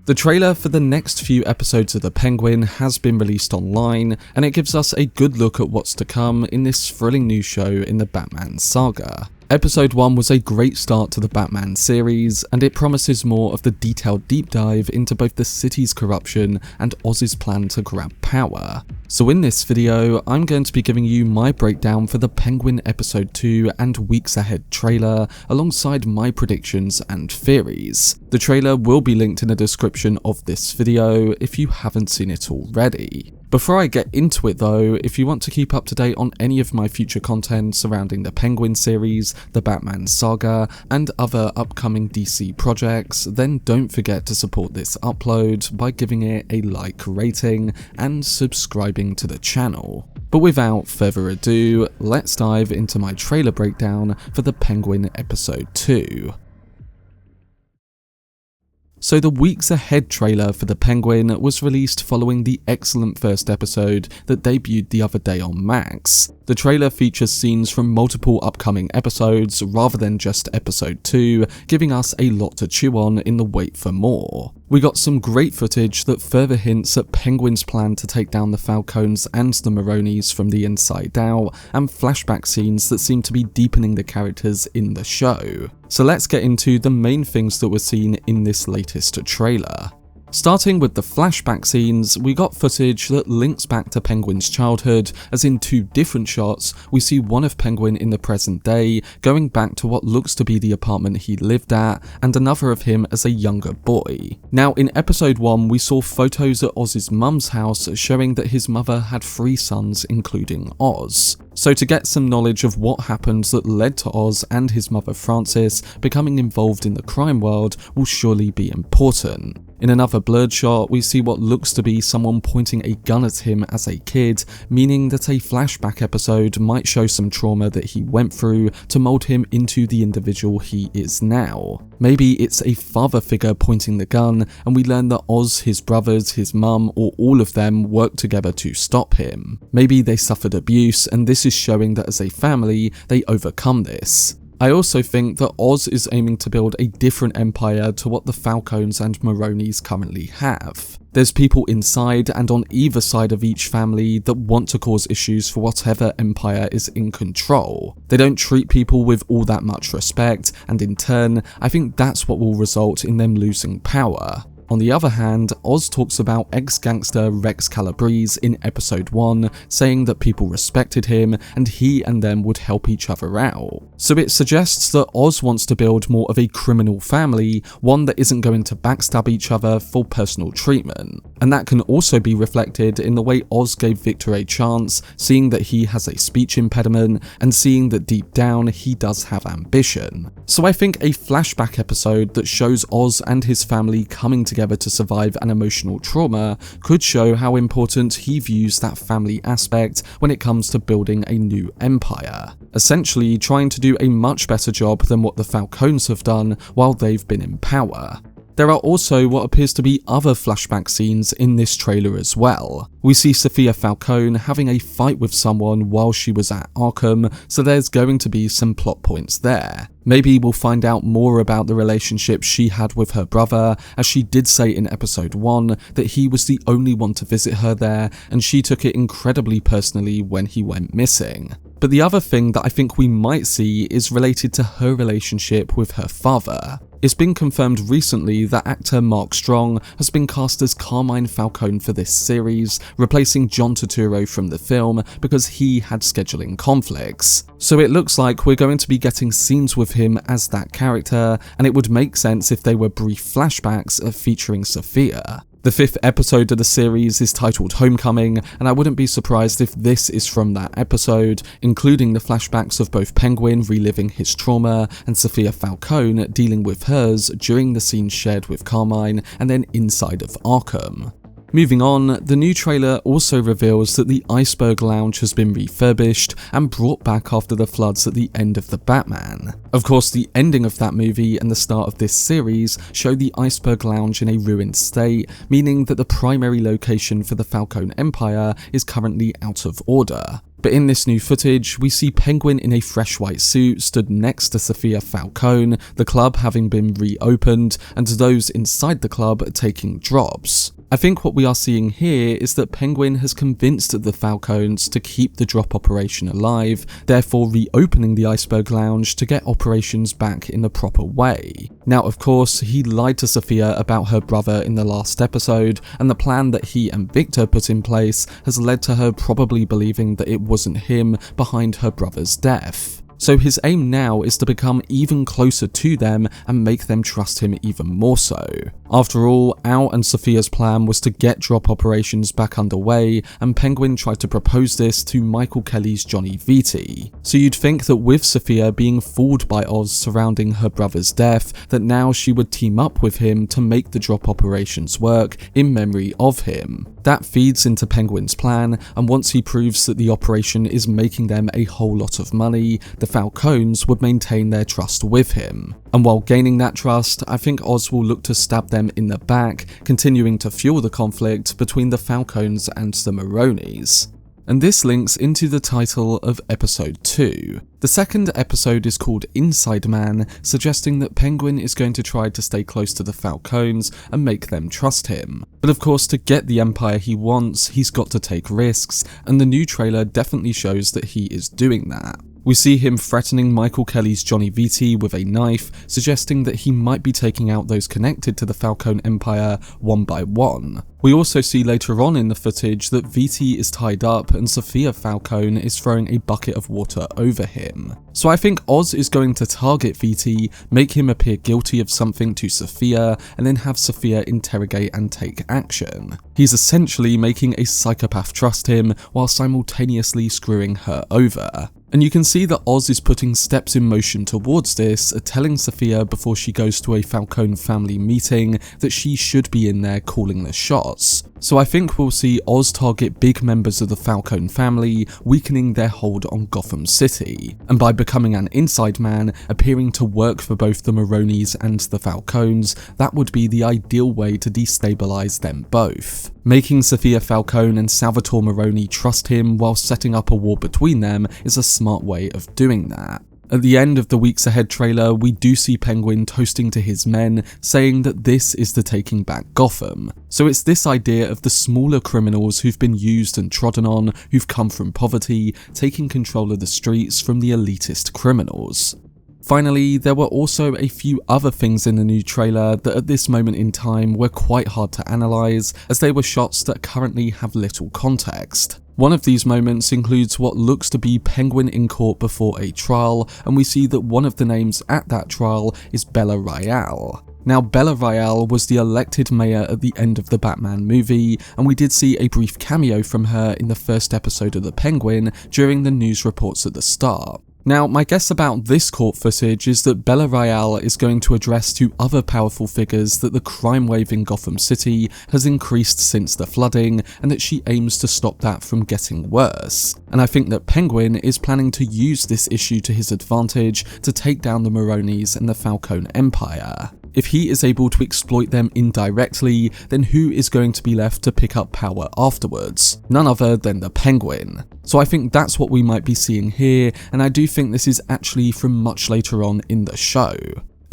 The trailer for the next few episodes of The Penguin has been released online, and it gives us a good look at what's to come in this thrilling new show in the Batman saga. Episode 1 was a great start to the Batman series, and it promises more of the detailed deep dive into both the city's corruption and Oz's plan to grab power. So in this video, I'm going to be giving you my breakdown for the Penguin Episode 2 and Weeks Ahead trailer, alongside my predictions and theories. The trailer will be linked in the description of this video if you haven't seen it already. Before I get into it though, if you want to keep up to date on any of my future content surrounding the Penguin series, the Batman saga, and other upcoming DC projects, then don't forget to support this upload by giving it a like rating and subscribing to the channel. But without further ado, let's dive into my trailer breakdown for the Penguin Episode 2. So the Weeks Ahead trailer for The Penguin was released following the excellent first episode that debuted the other day on Max. The trailer features scenes from multiple upcoming episodes rather than just episode 2, giving us a lot to chew on in the wait for more. We got some great footage that further hints at Penguin's plan to take down the Falcones and the Maronis from the inside out, and flashback scenes that seem to be deepening the characters in the show. So let's get into the main things that were seen in this latest trailer. Starting with the flashback scenes, we got footage that links back to Penguin's childhood, as in two different shots, we see one of Penguin in the present day, going back to what looks to be the apartment he lived at, and another of him as a younger boy. Now in episode 1, we saw photos at Oz's mum's house showing that his mother had 3 sons including Oz. So to get some knowledge of what happened that led to Oz and his mother Frances becoming involved in the crime world will surely be important. In another blurred shot, we see what looks to be someone pointing a gun at him as a kid, meaning that a flashback episode might show some trauma that he went through to mold him into the individual he is now. Maybe it's a father figure pointing the gun, and we learn that Oz, his brothers, his mum, or all of them worked together to stop him. Maybe they suffered abuse, and this is showing that as a family, they overcome this. I also think that Oz is aiming to build a different empire to what the Falcones and Maronis currently have. There's people inside and on either side of each family that want to cause issues for whatever empire is in control. They don't treat people with all that much respect, and in turn, I think that's what will result in them losing power. On the other hand, Oz talks about ex-gangster Rex Calabrese in episode 1, saying that people respected him and he and them would help each other out. So it suggests that Oz wants to build more of a criminal family, one that isn't going to backstab each other for personal treatment. And that can also be reflected in the way Oz gave Victor a chance, seeing that he has a speech impediment and seeing that deep down he does have ambition. So I think a flashback episode that shows Oz and his family coming together to survive an emotional trauma could show how important he views that family aspect when it comes to building a new empire, essentially trying to do a much better job than what the Falcones have done while they've been in power. There are also what appears to be other flashback scenes in this trailer as well. We see Sophia Falcone having a fight with someone while she was at Arkham, so there's going to be some plot points there. Maybe we'll find out more about the relationship she had with her brother, as she did say in episode 1 that he was the only one to visit her there, and she took it incredibly personally when he went missing. But the other thing that I think we might see is related to her relationship with her father. It's been confirmed recently that actor Mark Strong has been cast as Carmine Falcone for this series, replacing John Turturro from the film because he had scheduling conflicts. So it looks like we're going to be getting scenes with him as that character, and it would make sense if they were brief flashbacks featuring Sophia. The 5th episode of the series is titled Homecoming, and I wouldn't be surprised if this is from that episode, including the flashbacks of both Penguin reliving his trauma and Sophia Falcone dealing with hers during the scenes shared with Carmine and then inside of Arkham. Moving on, the new trailer also reveals that the Iceberg Lounge has been refurbished and brought back after the floods at the end of The Batman. Of course, the ending of that movie and the start of this series show the Iceberg Lounge in a ruined state, meaning that the primary location for the Falcone Empire is currently out of order. But in this new footage, we see Penguin in a fresh white suit stood next to Sophia Falcone, the club having been reopened, and those inside the club taking drops. I think what we are seeing here is that Penguin has convinced the Falcones to keep the drop operation alive, therefore reopening the Iceberg Lounge to get operations back in the proper way. Now, of course, he lied to Sophia about her brother in the last episode, and the plan that he and Victor put in place has led to her probably believing that it wasn't him behind her brother's death. So his aim now is to become even closer to them and make them trust him even more so. After all, Al and Sophia's plan was to get drop operations back underway, and Penguin tried to propose this to Michael Kelly's Johnny Vitti. So you'd think that with Sophia being fooled by Oz surrounding her brother's death, that now she would team up with him to make the drop operations work in memory of him. That feeds into Penguin's plan, and once he proves that the operation is making them a whole lot of money, the Falcones would maintain their trust with him. And while gaining that trust, I think Oz will look to stab them in the back, continuing to fuel the conflict between the Falcones and the Maronis. And this links into the title of episode 2. The second episode is called Inside Man, suggesting that Penguin is going to try to stay close to the Falcones and make them trust him. But of course, to get the empire he wants, he's got to take risks, and the new trailer definitely shows that he is doing that. We see him threatening Michael Kelly's Johnny Vitti with a knife, suggesting that he might be taking out those connected to the Falcone Empire one by one. We also see later on in the footage that Vitti is tied up and Sophia Falcone is throwing a bucket of water over him. So I think Oz is going to target Vitti, make him appear guilty of something to Sophia, and then have Sophia interrogate and take action. He's essentially making a psychopath trust him while simultaneously screwing her over. And you can see that Oz is putting steps in motion towards this, telling Sophia before she goes to a Falcone family meeting that she should be in there calling the shots. So I think we'll see Oz target big members of the Falcone family, weakening their hold on Gotham City. And by becoming an inside man, appearing to work for both the Maronis and the Falcones, that would be the ideal way to destabilize them both. Making Sophia Falcone and Salvatore Maroni trust him while setting up a war between them is a smart way of doing that. At the end of the Weeks Ahead trailer, we do see Penguin toasting to his men, saying that this is the taking back Gotham. So it's this idea of the smaller criminals who've been used and trodden on, who've come from poverty, taking control of the streets from the elitist criminals. Finally, there were also a few other things in the new trailer that at this moment in time were quite hard to analyse, as they were shots that currently have little context. One of these moments includes what looks to be Penguin in court before a trial, and we see that one of the names at that trial is Bella Royale. Now, Bella Royale was the elected mayor at the end of the Batman movie, and we did see a brief cameo from her in the first episode of The Penguin during the news reports at the start. Now, my guess about this court footage is that Bella Royale is going to address to other powerful figures that the crime wave in Gotham City has increased since the flooding, and that she aims to stop that from getting worse. And I think that Penguin is planning to use this issue to his advantage to take down the Maronis and the Falcone Empire. If he is able to exploit them indirectly, then who is going to be left to pick up power afterwards? None other than the Penguin. So I think that's what we might be seeing here, and I do think this is actually from much later on in the show.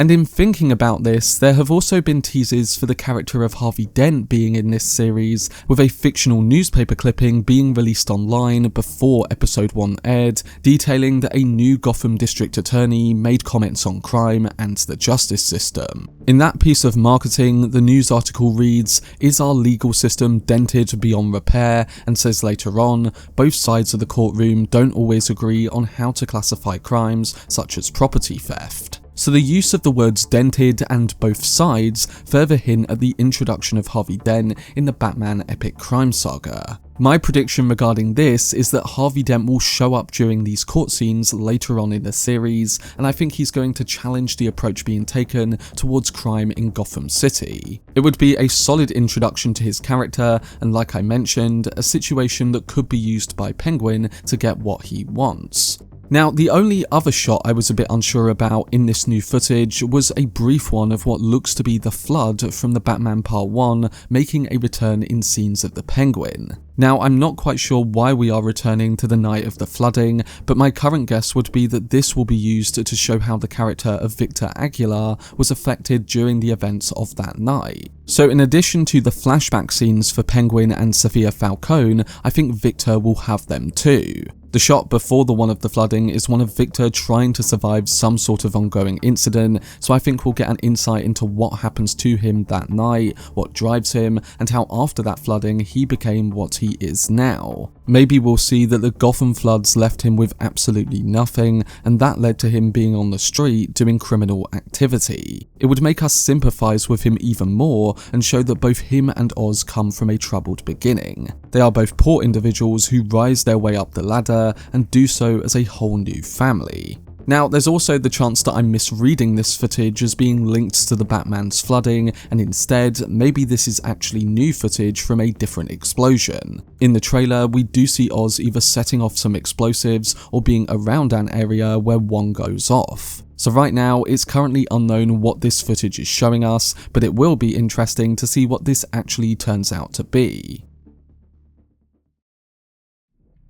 And in thinking about this, there have also been teases for the character of Harvey Dent being in this series, with a fictional newspaper clipping being released online before episode 1 aired, detailing that a new Gotham district attorney made comments on crime and the justice system. In that piece of marketing, the news article reads, "Is our legal system dented beyond repair?" and says later on, both sides of the courtroom don't always agree on how to classify crimes such as property theft. So the use of the words dented and both sides further hint at the introduction of Harvey Dent in the Batman epic crime saga. My prediction regarding this is that Harvey Dent will show up during these court scenes later on in the series, and I think he's going to challenge the approach being taken towards crime in Gotham City. It would be a solid introduction to his character, and like I mentioned, a situation that could be used by Penguin to get what he wants. Now, the only other shot I was a bit unsure about in this new footage was a brief one of what looks to be the flood from the Batman Part 1 making a return in scenes of the Penguin. Now, I'm not quite sure why we are returning to the night of the flooding, but my current guess would be that this will be used to show how the character of Victor Aguilar was affected during the events of that night. So in addition to the flashback scenes for Penguin and Sophia Falcone, I think Victor will have them too. The shot before the one of the flooding is one of Victor trying to survive some sort of ongoing incident, so I think we'll get an insight into what happens to him that night, what drives him, and how after that flooding he became what he is now. Maybe we'll see that the Gotham floods left him with absolutely nothing, and that led to him being on the street doing criminal activity. It would make us sympathise with him even more and show that both him and Oz come from a troubled beginning. They are both poor individuals who rise their way up the ladder and do so as a whole new family. Now, there's also the chance that I'm misreading this footage as being linked to the Batman's flooding, and instead, maybe this is actually new footage from a different explosion. In the trailer, we do see Oz either setting off some explosives or being around an area where one goes off. So right now, it's currently unknown what this footage is showing us, but it will be interesting to see what this actually turns out to be.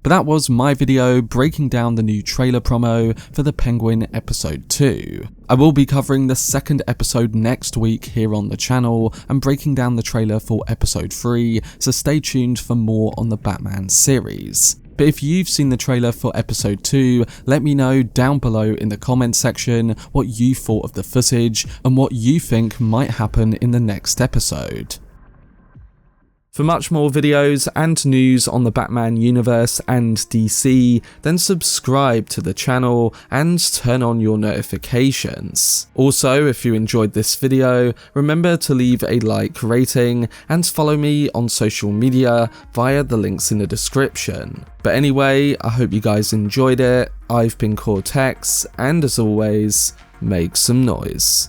But that was my video breaking down the new trailer promo for The Penguin Episode 2. I will be covering the second episode next week here on the channel and breaking down the trailer for Episode 3, so stay tuned for more on the Batman series. But if you've seen the trailer for Episode 2, let me know down below in the comments section what you thought of the footage and what you think might happen in the next episode. For much more videos and news on the Batman universe and DC, then subscribe to the channel and turn on your notifications. Also, if you enjoyed this video, remember to leave a like rating and follow me on social media via the links in the description. But anyway, I hope you guys enjoyed it. I've been Cortex, and as always, make some noise.